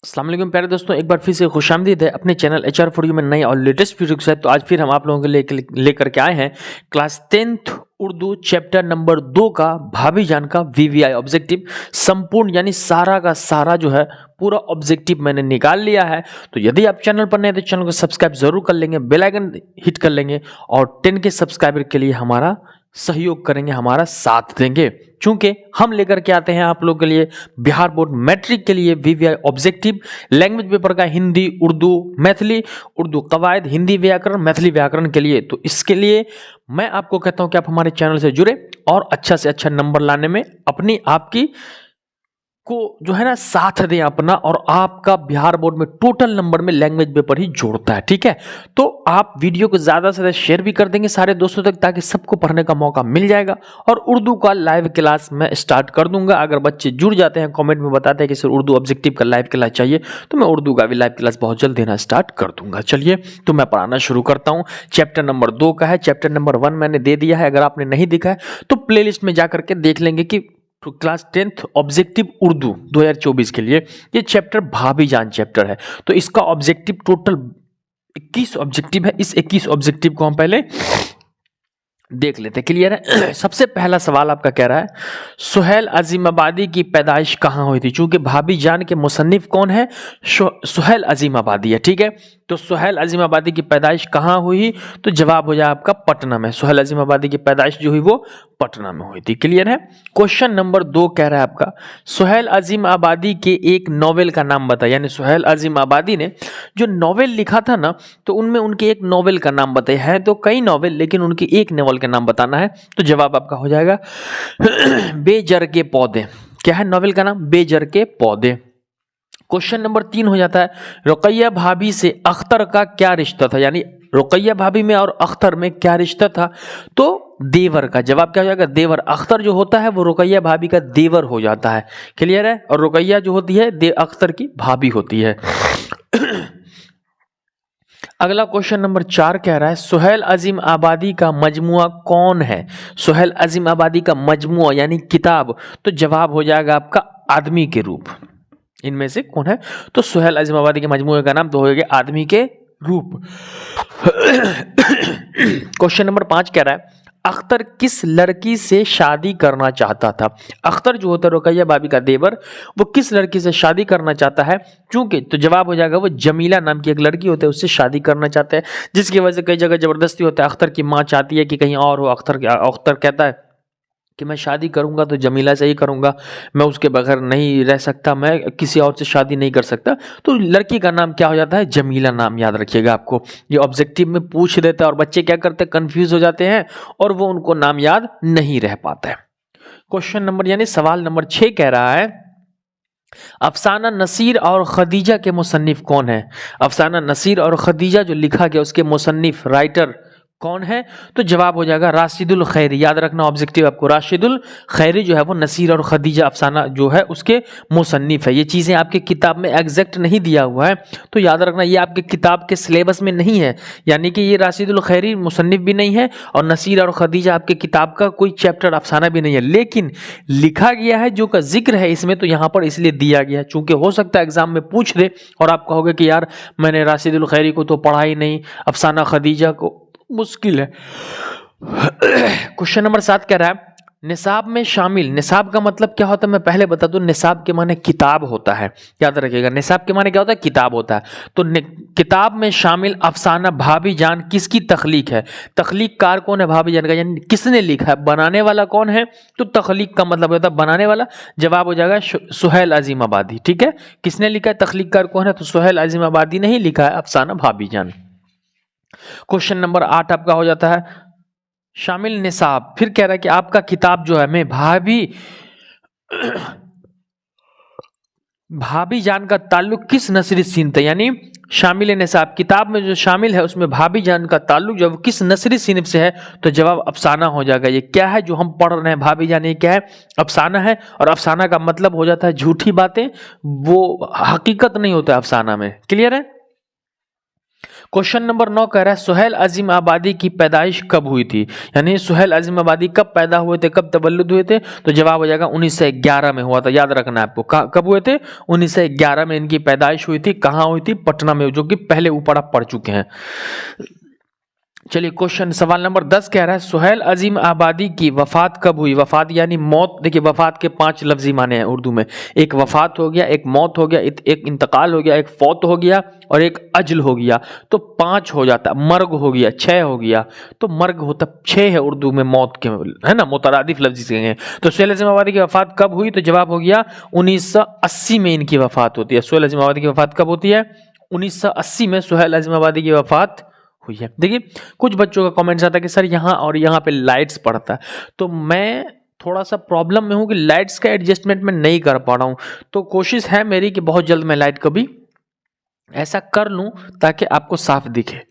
अस्सलाम वालेकुम प्यारे दोस्तों, एक बार फिर से खुशामदीद है अपने चैनल HR फॉर यू में नई और लेटेस्ट वीडियो के साथ। तो आज फिर हम आप लोगों के लिए लेकर के आए हैं class 10th Urdu chapter number 2 का भाभी जान का VVI ऑब्जेक्टिव संपूर्ण, यानी सारा का सारा जो है पूरा ऑब्जेक्टिव मैंने निकाल लिया है। तो यदि आप चैनल पर नए तो चैनल को सब्सक्राइब जरूर कर लेंगे, बेल आइकन हिट कर लेंगे और 10 के सब्सक्राइबर के लिए हमारा सहयोग करेंगे, हमारा साथ देंगे। चूंकि हम लेकर के आते हैं आप लोगों के लिए बिहार बोर्ड मैट्रिक के लिए VVI ऑब्जेक्टिव लैंग्वेज पेपर का हिंदी, उर्दू, मैथिली, उर्दू कवायद, हिंदी व्याकरण, मैथिली व्याकरण के लिए। तो इसके लिए मैं आपको कहता हूं कि आप हमारे चैनल से जुड़े और अच्छा से अच्छा नंबर लाने में अपनी आपकी को जो है ना साथ दें अपना, और आपका बिहार बोर्ड में टोटल नंबर में लैंग्वेज पेपर ही जोड़ता है। ठीक है, तो आप वीडियो को ज्यादा से ज्यादा शेयर भी कर देंगे सारे दोस्तों तक, ताकि सबको पढ़ने का मौका मिल जाएगा। और उर्दू का लाइव क्लास मैं स्टार्ट कर दूंगा। अगर बच्चे जुड़ जाते हैं, कमेंट में बताते हैं कि सर उर्दू ऑब्जेक्टिव का लाइव क्लास चाहिए, तो मैं उर्दू का भी लाइव क्लास बहुत जल्द देना स्टार्ट कर दूंगा। चलिए तो मैं पढ़ाना शुरू करता हूँ। चैप्टर नंबर 2 का है, चैप्टर नंबर 1 मैंने दे दिया है। अगर आपने नहीं देखा है तो प्लेलिस्ट में जाकर के देख लेंगे कि तो क्लास 10th ऑब्जेक्टिव उर्दू 2024 के लिए ये चैप्टर भाभी जान चैप्टर है। तो इसका ऑब्जेक्टिव टोटल 21 ऑब्जेक्टिव है। इस 21 ऑब्जेक्टिव को हम पहले देख लेते हैं। क्लियर है? सबसे पहला सवाल आपका कह रहा है सुहेल अजीमाबादी की पैदाइश कहाँ हुई थी। चूंकि भाभी जान के मुसन्निफ कौन है? सुहेल अजीमाबादी है। ठीक है, तो सुहेल अजीमाबादी की पैदाइश कहाँ हुई? तो जवाब हो जाए आपका पटना में। सुहेल अजीमाबादी की पैदाइश जो हुई वो पटना में हुई थी। क्लियर है? क्वेश्चन नंबर 2 कह रहा है आपका सुहेल अजीमाबादी के एक नॉवेल का नाम बताइए। यानी सुहेल अजीमाबादी ने जो नॉवेल लिखा था ना, तो उनमें उनके एक नॉवेल का नाम बताइए। है तो कई नॉवेल, लेकिन उनकी एक नॉवेल का नाम बताना है। तो जवाब आपका हो जाएगा बेजर के पौधे। क्या है नॉवेल का नाम? बेजर के पौधे। क्वेश्चन नंबर 3 हो जाता है रुकैया भाभी से अख्तर का क्या रिश्ता था। यानी रुकैया भाभी में और अख्तर में क्या रिश्ता था? तो देवर का। जवाब क्या हो जाएगा? देवर। अख्तर जो होता है वो रुकैया भाभी का देवर हो जाता है। क्लियर है? और रुकैया जो होती है अख्तर की भाभी होती है। अगला क्वेश्चन नंबर 4 कह रहा है सुहेल अजीम आबादी का मजमुआ कौन है? सुहेल अजीम आबादी का मजमुआ यानी किताब। तो जवाब हो जाएगा आपका आदमी के रूप। इनमें से कौन है? तो सुहेल अजीम आबादी के मजमुए का नाम तो हो गया आदमी के रूप। क्वेश्चन नंबर 5 कह रहा है अख्तर किस लड़की से शादी करना चाहता था। अख्तर जो होता है रुकैया भाभी का देवर, वो किस लड़की से शादी करना चाहता है? चूंकि तो जवाब हो जाएगा वो जमीला नाम की एक लड़की होती है, उससे शादी करना चाहते हैं, जिसकी वजह से कई जगह जबरदस्ती होता है। अख्तर की माँ चाहती है कि कहीं और हो। अख्तर कहता है कि मैं शादी करूंगा तो जमीला से ही करूंगा, मैं उसके बगैर नहीं रह सकता, मैं किसी और से शादी नहीं कर सकता। तो लड़की का नाम क्या हो जाता है? जमीला नाम। याद रखिएगा, आपको ये ऑब्जेक्टिव में पूछ देता है और बच्चे क्या करते हैं? कंफ्यूज हो जाते हैं और वो उनको नाम याद नहीं रह पाता है। क्वेश्चन नंबर यानी सवाल नंबर 6 कह रहा है अफसाना नसीर और खदीजा के मुसन्निफ कौन है? अफसाना नसीर और खदीजा जो लिखा गया उसके मुसन्निफ राइटर कौन है? तो जवाब हो जाएगा राशिदुल खैरी। याद रखना ऑब्जेक्टिव आपको, राशिदुल खैरी जो है वो नसीर और खदीजा अफसाना जो है उसके मुसन्निफ है। ये चीज़ें आपके किताब में एग्जैक्ट नहीं दिया हुआ है, तो याद रखना ये आपके किताब के सिलेबस में नहीं है। यानी कि ये राशिदुल खैरी मुसन्निफ भी नहीं है और नसीर और खदीजा आपके किताब का कोई चैप्टर अफसाना भी नहीं है, लेकिन लिखा गया है जो का जिक्र है इसमें, तो यहाँ पर इसलिए दिया गया है। चूंकि हो सकता है एग्जाम में पूछ दे और आप कहोगे कि यार मैंने राशिदुल खैरी को तो पढ़ा ही नहीं, अफसाना खदीजा को मुश्किल है। क्वेश्चन नंबर 7 कह रहा है निसाब में शामिल। निसाब का मतलब क्या होता है मैं पहले बता दूं। निसाब के माने किताब होता है। याद रखिएगा, निसाब के माने क्या होता है? किताब होता है। तो किताब में शामिल अफसाना भाभी जान किसकी तख्लीक है? तख्लीककार कौन है भाभी जान का? यानी किसने लिखा है? बनाने वाला कौन है? तो तख्लीक का मतलब होता है बनाने वाला। जवाब हो जाएगा सुहेल अजीम आबादी। ठीक है, किसने लिखा है? तख्लीककार कौन है? तो सुहेल अजीम आबादी ने ही लिखा है अफसाना भाभी जान। क्वेश्चन नंबर 8 आपका हो जाता है शामिल निसाब। फिर कह रहा है कि आपका किताब जो है मैं भाभी जान का ताल्लुक किस नस्री सिंफ है? यानी शामिल निसाब किताब में जो शामिल है उसमें भाभी जान का ताल्लुक जो किस नस्री सिंफ से है? तो जवाब अफसाना हो जाएगा। ये क्या है जो हम पढ़ रहे हैं भाभी जान? ये क्या है? अफसाना है। और अफसाना का मतलब हो जाता है झूठी बातें, वो हकीकत नहीं होता है अफसाना में। क्लियर है? क्वेश्चन नंबर 9 कह रहा है सुहेल अजीम आबादी की पैदाइश कब हुई थी, यानी सुहेल अजीम आबादी कब पैदा हुए थे, कब तवल्लुद हुए थे, तो जवाब हो जाएगा 1911 में हुआ था। याद रखना है आपको, कब हुए थे, 1911 में इनकी पैदाइश हुई थी। कहाँ हुई थी, पटना में, जो कि पहले ऊपर आप पढ़ चुके हैं। चलिए क्वेश्चन सवाल नंबर 10 कह रहा है सुहेल अजीम आबादी की वफात कब हुई। वफात यानी मौत। देखिए वफात के 5 लफ्जी माने हैं उर्दू में, एक वफात हो गया, एक मौत हो गया, एक इंतकाल हो गया, एक फौत हो गया और एक अजल हो गया, तो 5 हो जाता। मर्ग हो गया, 6 हो गया, तो मर्ग होता 6 है उर्दू में मौत के, है ना, मुतरादिफ लफ्जी से हैं। तो सुहेल अजीम आबादी की वफात कब हुई, तो जवाब हो गया 1980 में इनकी वफात होती है। सुहेल अजीम आबादी की वफात कब होती है, 1980 में सुहेल अजीम आबादी की वफात हुई है। देखिए कुछ बच्चों का कमेंट्स आता है कि सर यहाँ और यहाँ पे लाइट्स पड़ता है, तो मैं थोड़ा सा प्रॉब्लम में हूँ कि लाइट्स का एडजस्टमेंट मैं नहीं कर पा रहा हूँ। तो कोशिश है मेरी कि बहुत जल्द मैं लाइट को भी ऐसा कर लूँ ताकि आपको साफ दिखे,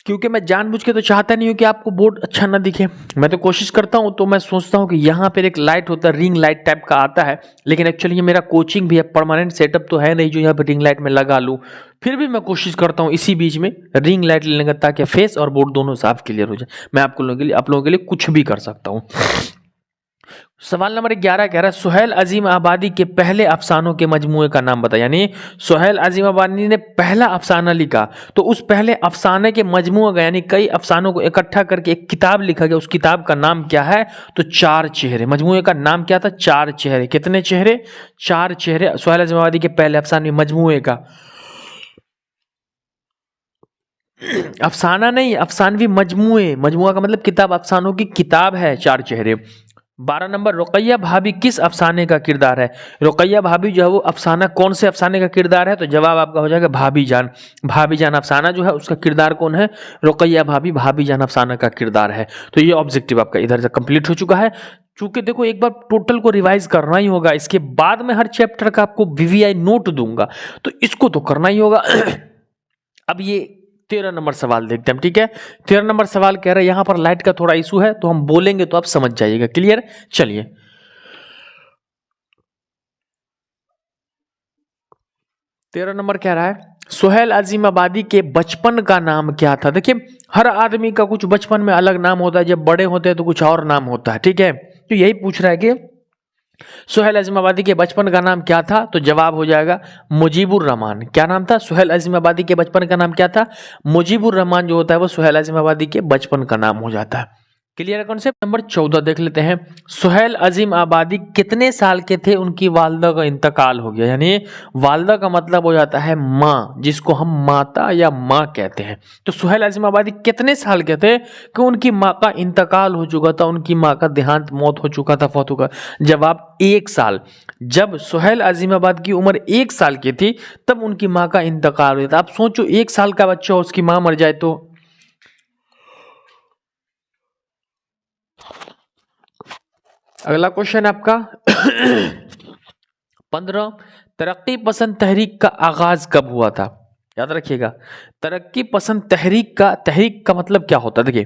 क्योंकि मैं जानबूझ के तो चाहता नहीं हूं कि आपको बोर्ड अच्छा ना दिखे। मैं तो कोशिश करता हूं, तो मैं सोचता हूं कि यहाँ पर एक लाइट होता है, रिंग लाइट टाइप का आता है, लेकिन एक्चुअली ये मेरा कोचिंग भी है, परमानेंट सेटअप तो है नहीं जो यहाँ पे रिंग लाइट में लगा लूं। फिर भी मैं कोशिश करता हूं इसी बीच में रिंग लाइट लेने का, ताकि फेस और बोर्ड दोनों साफ क्लियर हो जाए। मैं आप लोगों के लिए कुछ भी कर सकता हूँ। सवाल नंबर 11 कह रहा है सुहेल अजीम आबादी के पहले अफसानों के मजमूए का नाम बताया। यानी सुहेल अजीम आबादी ने पहला अफसाना लिखा, तो उस पहले अफसाने के मजमूए का, यानी कई अफसानों को इकट्ठा करके एक किताब लिखा गया, उस किताब का नाम क्या है, तो 4 चेहरे। मजमूए का नाम क्या था, 4 चेहरे। कितने चेहरे, 4 चेहरे सुहेल अजीम आबादी के पहले अफसाने मजमूए का। अफसाना नहीं, अफसानवी मजमूए, मजमुआ का मतलब किताब, अफसानों की किताब है 4 चेहरे। 12 नंबर रुकैया भाभी किस अफसाने का किरदार है। रुकैया भाभी जो है वो अफसाना, कौन से अफसाने का किरदार है, तो जवाब आपका हो जाएगा भाभी जान। भाभी जान अफसाना जो है उसका किरदार कौन है, रुकैया भाभी, भाभी जान अफसाना का किरदार है। तो ये ऑब्जेक्टिव आपका इधर से कंप्लीट हो चुका है। चूंकि देखो एक बार टोटल को रिवाइज करना ही होगा, इसके बाद में हर चैप्टर का आपको वीवीआई नोट दूंगा, तो इसको तो करना ही होगा। अब ये 13 नंबर सवाल देखते हैं, ठीक है। 13 नंबर सवाल कह रहे हैं यहां पर लाइट का थोड़ा इशू है, तो हम बोलेंगे तो आप समझ जाइएगा, क्लियर। चलिए 13 नंबर कह रहा है सुहेल अजीम आबादी के बचपन का नाम क्या था। देखिए हर आदमी का कुछ बचपन में अलग नाम होता है, जब बड़े होते हैं तो कुछ और नाम होता है, ठीक है। तो यही पूछ रहा है कि सुहेल अजीम आबादी के बचपन का नाम क्या था, तो जवाब हो जाएगा मुजीबुर रहमान। क्या नाम था, सुहेल अजीम आबादी के बचपन का नाम क्या था, मुजीबुर रहमान जो होता है वो सुहेल अजीम आबादी के बचपन का नाम हो जाता है। क्लियर है कॉन्सेप्ट। नंबर 14 देख लेते हैं। सुहेल अजीम आबादी कितने साल के थे उनकी वालदा का इंतकाल हो गया। यानी वालदा का मतलब हो जाता है माँ, जिसको हम माता या माँ कहते हैं। तो सुहेल अजीम आबादी कितने साल के थे कि उनकी माँ का इंतकाल हो चुका था, उनकी माँ का देहांत, मौत हो चुका था, फौत हो गया। जवाब 1 साल। जब सुहेल अजीम आबादी की उम्र 1 साल की थी तब उनकी माँ का इंतकाल हुआ था। आप सोचो 1 साल का बच्चा उसकी माँ मर जाए तो। अगला क्वेश्चन आपका 15 तरक्की पसंद तहरीक का आगाज कब हुआ था। याद रखिएगा तरक्की पसंद तहरीक का मतलब क्या होता है। देखिए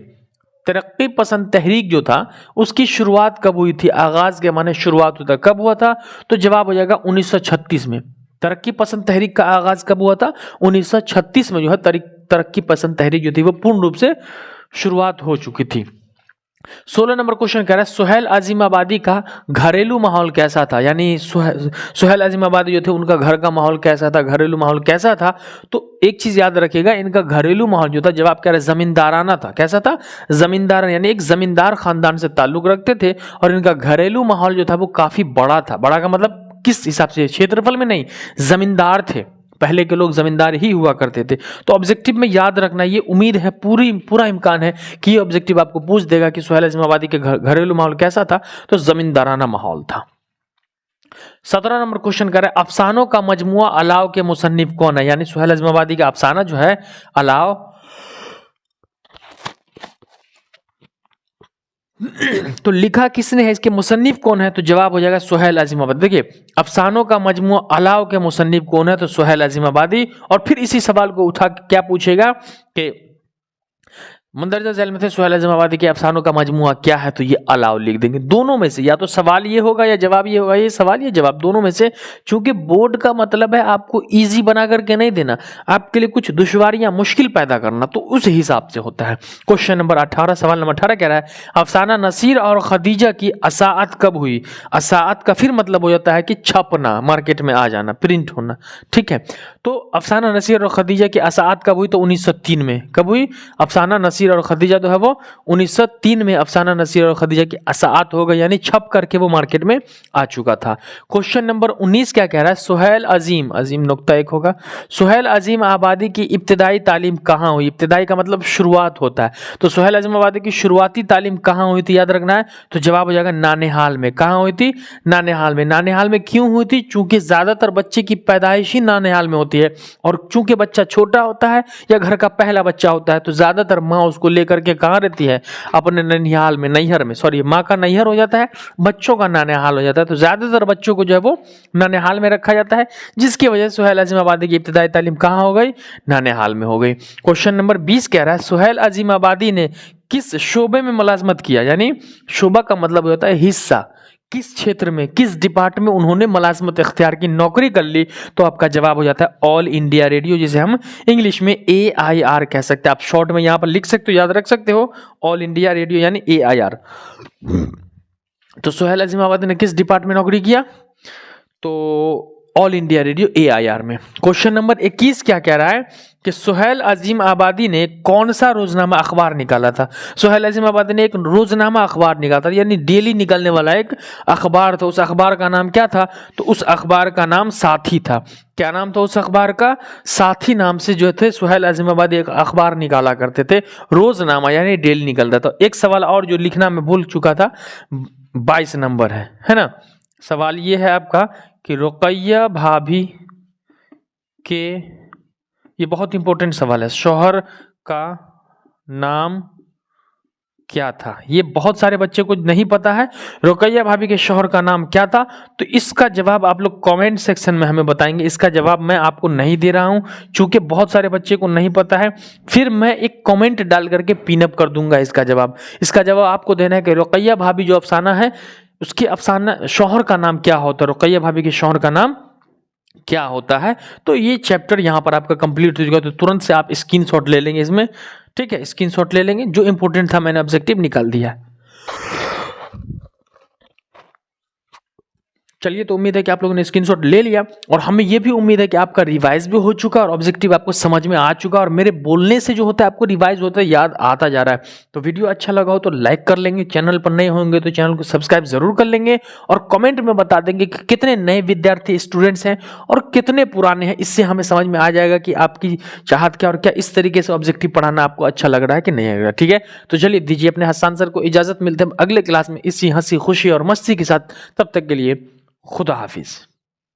तरक्की पसंद तहरीक जो था उसकी शुरुआत कब हुई थी, आगाज के माने शुरुआत होता कब हुआ था, तो जवाब हो जाएगा 1936 में। तरक्की पसंद तहरीक का आगाज कब हुआ था, 1936 में जो है तरक्की पसंद तहरीक जो थी वो पूर्ण रूप से शुरुआत हो चुकी थी। 16 नंबर क्वेश्चन कह रहा है सुहेल अजीम आबादी का घरेलू माहौल कैसा था। यानी सुहेल अजीम आबादी जो थे उनका घर का माहौल कैसा था, घरेलू माहौल कैसा था। तो एक चीज याद रखिएगा, इनका घरेलू माहौल जो था जवाब कह रहे जमींदाराना था। कैसा था, जमींदार, यानी एक जमींदार खानदान से ताल्लुक रखते थे। और इनका घरेलू माहौल जो था वो काफी बड़ा था। बड़ा का मतलब किस हिसाब से, क्षेत्रफल में नहीं, जमींदार थे, पहले के लोग जमींदार ही हुआ करते थे। तो ऑब्जेक्टिव में याद रखना, ये उम्मीद है, पूरा इम्कान है कि ये ऑब्जेक्टिव आपको पूछ देगा कि सुहेल अजीम आबादी के घरेलू माहौल कैसा था, तो जमींदाराना माहौल था। 17 नंबर क्वेश्चन कर रहा है अफसानों का मजमुआ अलाव के मुसन्निफ कौन है। यानी सुहेल अजीम आबादी का अफसाना जो है अलाव, तो लिखा किसने है, इसके मुसन्निफ कौन है, तो जवाब हो जाएगा सुहेल अजीम आबादी। देखिए अफसानों का मजमुआ अलाव के मुसन्निफ कौन है, तो सुहेल अजीम आबादी। और फिर इसी सवाल को उठा के क्या पूछेगा कि मंदरजा जेल में थे सुहेल आज़म आबादी के अफसानों का मजमुआ क्या है, तो ये अलाउ लिख देंगे। दोनों में से या तो सवाल ये होगा या जवाब ये होगा, ये सवाल ये जवाब दोनों में से। चूंकि बोर्ड का मतलब है आपको इजी बना करके नहीं देना, आपके लिए कुछ दुश्वारियां मुश्किल पैदा करना, तो उस हिसाब से होता है। क्वेश्चन नंबर 18, सवाल नंबर 18 कह रहा है अफसाना नसीर और खदीजा की असाअत कब हुई। असाअत का फिर मतलब हो जाता है कि छपना, मार्केट में आ जाना, प्रिंट होना, ठीक है। तो अफसाना नसीर और खदीजा की असाअत कब हुई, तो 1903 में। कब हुई? अफसाना नसीर और खदीजा जो है वो 1903 में अफसाना नसीर और खदीजा की असाअत हो गई, यानी छप करके वो मार्केट में आ चुका था। क्वेश्चन नंबर 19 क्या कह रहा है सुहेल अजीम, अजीम नुक्ता एक होगा, सुहेल अजीम आबादी की इब्तिदाई तालीम कहाँ हुई। इब्तिदाई का मतलब शुरुआत होता है, तो सुहेल अजीम आबादी की शुरुआती तालीम कहाँ हुई थी, याद रखना है। तो जवाब हो जाएगा नानेहाल में। कहाँ हुई थी? नानेहाल में। नानेहाल में क्यों हुई थी? चूंकि ज्यादातर बच्चे की पैदाइश ही नानेहाल में होती है, और चूंकि बच्चा छोटा होता है या घर का पहला बच्चा होता है, तो ज्यादातर माँ उसको लेकर के कहाँ रहती है? अपने ननिहाल में, नैहर में। सॉरी, माँ का नैहर हो जाता है, बच्चों का नानेहाल हो जाता है, तो ज्यादातर बच्चों को जो है वो नानेहाल में रखा जाता है, जिसकी वजह से सुहेल अजीम आबादी की इब्तिदाई तालीम कहाँ हो गई? नानेहाल में हो गई। क्वेश्चन नंबर 20 कह रहा है सुहेल अजीम आबादी ने किस शोबे में मुलाजमत किया, यानी शोबा का मतलब होता है हिस्सा, किस क्षेत्र में, किस डिपार्टमेंट में उन्होंने मुलाजमत इख्तियार की, नौकरी कर ली, तो आपका जवाब हो जाता है ऑल इंडिया रेडियो, जिसे हम इंग्लिश में AIR कह सकते हैं। आप शॉर्ट में यहां पर लिख सकते हो, याद रख सकते हो, ऑल इंडिया रेडियो यानी AIR। तो सुहेल अजीम आबादी ने किस डिपार्टमेंट में नौकरी किया? तो ऑल इंडिया रेडियो AIR में। क्वेश्चन नंबर 21 क्या कह रहा है कि सुहेल अजीम आबादी ने कौन सा रोजनामा अखबार निकाला था। सुहेल अजीम आबादी ने एक रोजनामा अखबार निकाला था, यानी डेली निकलने वाला एक अखबार था। उस अखबार का नाम क्या था? तो उस अखबार का नाम साथी था। क्या नाम था उस अखबार का? साथी नाम से जो थे सुहेल अजीम आबादी एक अखबार निकाला करते थे, रोजनामा यानी डेली निकलता था। एक सवाल और जो लिखना मैं भूल चुका था, 22 नंबर है ना। सवाल ये है आपका कि रुकैया भाभी के, ये बहुत इंपॉर्टेंट सवाल है, शौहर का नाम क्या था। ये बहुत सारे बच्चे को नहीं पता है, रुकैया भाभी के शौहर का नाम क्या था। तो इसका जवाब आप लोग कमेंट सेक्शन में हमें बताएंगे। इसका जवाब मैं आपको नहीं दे रहा हूं, चूंकि बहुत सारे बच्चे को नहीं पता है। फिर मैं एक कमेंट डाल करके पिनअप कर दूंगा इसका जवाब। इसका जवाब आपको देना है कि रुकैया भाभी जो अफसाना है, उसके अफसाना शौहर का नाम क्या होता है, रुकैया भाभी के शौहर का नाम क्या होता है। तो ये चैप्टर यहाँ पर आपका कंप्लीट हो चुका है, तो तुरंत से आप स्क्रीनशॉट ले लेंगे इसमें, ठीक है। स्क्रीनशॉट ले लेंगे, जो इंपॉर्टेंट था मैंने ऑब्जेक्टिव निकाल दिया है। चलिए, तो उम्मीद है कि आप लोगों ने स्क्रीनशॉट ले लिया, और हमें यह भी उम्मीद है कि आपका रिवाइज भी हो चुका और ऑब्जेक्टिव आपको समझ में आ चुका, और मेरे बोलने से जो होता है आपको रिवाइज होता है, याद आता जा रहा है। तो वीडियो अच्छा लगा हो तो लाइक कर लेंगे, चैनल पर नए होंगे तो चैनल को सब्सक्राइब जरूर कर लेंगे, और कमेंट में बता देंगे कि कितने नए विद्यार्थी स्टूडेंट्स हैं और कितने पुराने हैं। इससे हमें समझ में आ जाएगा कि आपकी चाहत क्या, और क्या इस तरीके से ऑब्जेक्टिव पढ़ाना आपको अच्छा लग रहा है कि नहीं लग रहा, ठीक है। तो चलिए, दीजिए अपने हसन सर को इजाजत, मिलते हैं अगले क्लास में इसी हंसी खुशी और मस्ती के साथ। तब तक के लिए खुदा हाफिज।